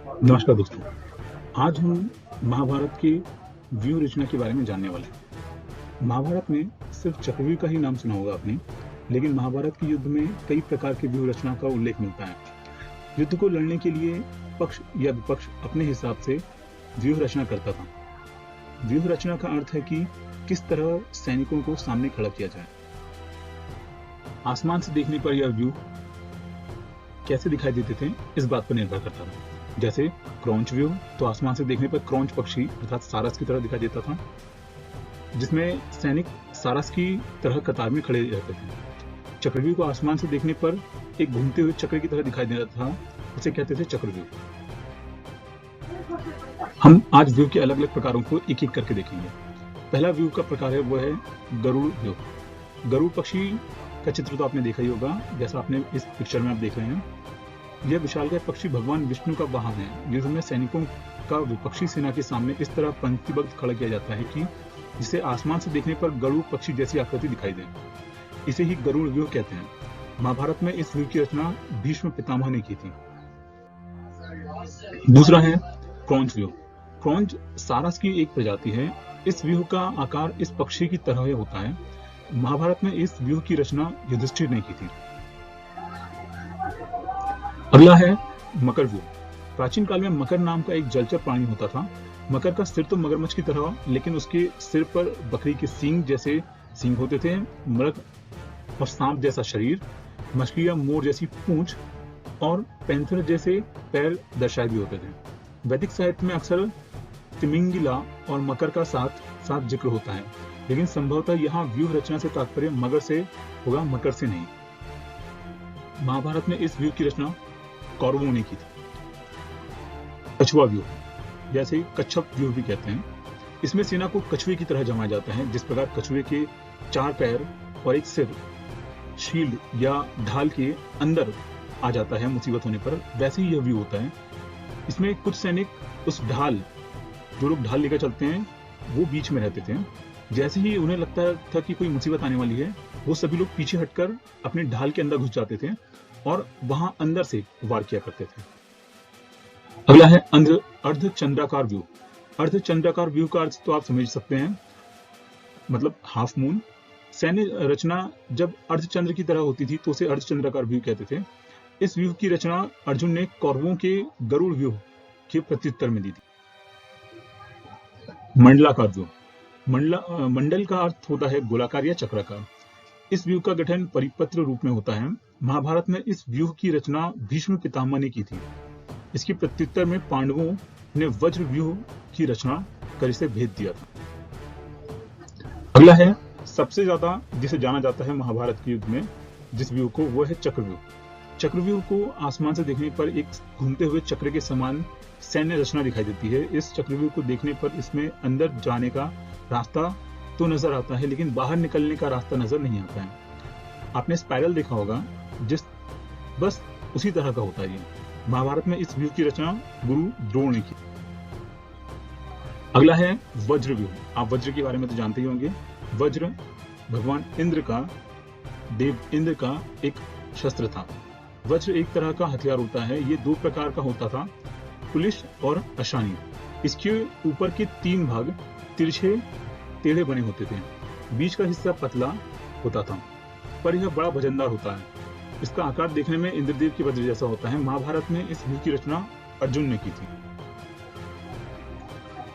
नमस्कार दोस्तों, आज हम महाभारत की व्यूह रचना के बारे में जानने वाले हैं। महाभारत में सिर्फ चक्रव्यूह का ही नाम सुना होगा आपने, लेकिन महाभारत के युद्ध में कई प्रकार की व्यूह रचना का उल्लेख मिलता है। युद्ध को लड़ने के लिए पक्ष या विपक्ष अपने हिसाब से व्यूह रचना करता था। व्यूह रचना का अर्थ है कि किस तरह सैनिकों को सामने खड़ा किया जाए। आसमान से देखने पर यह व्यूह कैसे दिखाई देते थे, इस बात पर निर्भर करता था। जैसे क्रॉन्च व्यू, तो आसमान से देखने पर क्रॉन्च पक्षी अर्थात सारस की तरह दिखाई देता था, जिसमें सैनिक सारस की तरह कतार में खड़े रहते थे। चक्रव्यूह को आसमान से देखने पर एक घूमते हुए चक्र की तरह दिखाई दे रहा था, उसे कहते थे चक्रव्यूह। हम आज व्यू के अलग अलग प्रकारों को एक एक करके देखेंगे। पहला व्यू का प्रकार है वो है गरुड़ व्यू। गरुड़ पक्षी का चित्र तो आपने देखा ही होगा, जैसा आपने इस पिक्चर में आप देख रहे हैं। यह विशालकाय पक्षी भगवान विष्णु का वाहन है। युद्ध में सैनिकों का विपक्षी सेना के सामने इस तरह पंक्तिबद्ध खड़ा किया जाता है कि जिसे आसमान से देखने पर गरुड़ पक्षी जैसी आकृति दिखाई दे। इसे ही गरुड़ व्यूह कहते हैं। महाभारत में इस व्यूह की रचना भीष्म पितामह ने की थी। दूसरा है क्रॉन्च व्यूह। क्रॉन्च सारस की एक प्रजाति है। इस व्यूह का आकार इस पक्षी की तरह होता है। महाभारत में इस व्यूह की रचना युधिष्ठिर ने की थी। अगला है मकर व्यूह। प्राचीन काल में मकर नाम का एक जलचर प्राणी होता था। मकर का सिर तो मगरमच्छ की तरह, लेकिन उसके सिर पर बकरी के सींग जैसे सींग होते थे, मृग और सांप जैसा शरीर, मछली या मोर जैसी पूंछ और पैंथर जैसे पैर दर्शाए भी होते थे। वैदिक साहित्य में अक्सर तिमिंगिला और मकर का साथ साथ जिक्र होता है, लेकिन संभवतः यहाँ व्यूह रचना से तात्पर्य मगर से होगा, मकर से नहीं। महाभारत में इस व्यूह की रचना कौरवों ने की थी। कछुआ व्यूह, जैसे कच्छप व्यूह भी कहते हैं। इसमें सेना को कछुए की तरह जमाया जाता है। जिस प्रकार कछुए के 4 पैर और एक सिर शील्ड या ढाल के अंदर आ जाता है मुसीबत होने पर, वैसे ही यह व्यूह होता है। इसमें कुछ सैनिक उस ढाल, जो लोग ढाल लेकर चलते हैं, वो बीच में रहते थे। जैसे ही उन्हें लगता था कि कोई मुसीबत आने वाली है, वो सभी लोग पीछे हटकर अपने ढाल के अंदर घुस जाते थे और वहां अंदर से वार किया करते थे। अगला है अर्धचंद्राकार व्यू। अर्धचंद्राकार व्यू का अर्थ तो आप समझ सकते हैं, मतलब हाफ मून। सैन्य रचना जब अर्धचंद्र की तरह होती थी तो उसे अर्धचंद्राकार व्यू कहते थे। इस व्यू की रचना अर्जुन ने कौरवों के गरुड़ व्यू के प्रत्युत्तर में दी थी। मंडलाकार व्यू। मंडल का अर्थ होता है गोलाकार या चक्राकार। इस व्यूह का गठन परिपत्र रूप में होता है। महाभारत में इस व्यूह की रचना भीष्म पितामह ने की थी। इसके प्रत्युत्तर में पांडवों ने वज्र व्यूह की रचना कर इसे भेद दिया था। अगला है सबसे ज्यादा जिसे जाना जाता है महाभारत के युद्ध में जिस व्यूह को, वो है चक्रव्यूह। चक्रव्यूह को आसमान से देखने पर एक घूमते हुए चक्र के समान सैन्य रचना दिखाई देती है। इस चक्रव्यूह को देखने पर इसमें अंदर जाने का रास्ता तो नजर आता है, लेकिन बाहर निकलने का रास्ता नजर नहीं आता है। आपने स्पाइरल देखा होगा, जिस बस उसी तरह का होता है ये। महाभारत में इस व्यूह की रचना गुरु द्रोण ने की। अगला है वज्र व्यूह। आप वज्र के बारे में तो जानते ही होंगे। वज्र भगवान इंद्र का, देव इंद्र का एक शस्त्र था। वज्र एक तरह का हथियार होता है। ये 2 प्रकार का होता था, पुलिस और अशानी। इसके ऊपर के 3 भाग तिरछे टेढ़े बने होते थे। बीच का हिस्सा पतला होता था, पर यह बड़ा वजनदार होता है। इसका आकार देखने में इंद्रदेव के वज्र जैसा होता है। महाभारत में इस व्यूह की रचना अर्जुन ने की थी।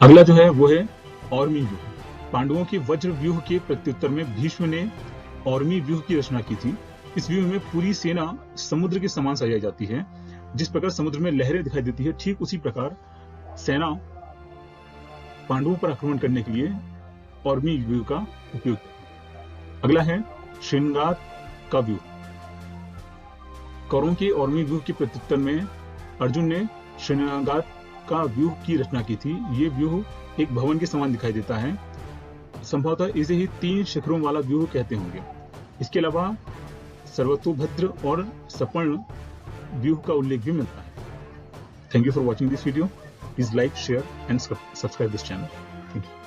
अगला जो है वो है और्मी व्यूह। पांडवों के वज्र व्यूह के प्रत्युत्तर में भीष्म ने और्मी व्यूह की रचना की थी। इस व्यूह में पूरी सेना समुद्र के समान सजाई जाती है। जिस प्रकार समुद्र में लहरें दिखाई देती है, ठीक उसी प्रकार सेना पांडवों पर आक्रमण करने के लिए और्मी व्यूह का उपयोग। अगला है श्रृंगार का व्यूह। कौरवों के और्मी व्यूह के प्रत्युत्तर में अर्जुन ने श्रृंगार का व्यूह की रचना की थी। ये व्यूह एक भवन के समान दिखाई देता है। संभवतः इसे ही 3 शिखरों वाला व्यूह कहते होंगे। इसके अलावा सर्वतोभद्र और सपर्ण व्यूह का उल्लेख भी मिलता है। Thank you for watching this video. Please like, share and subscribe this channel. Thank you.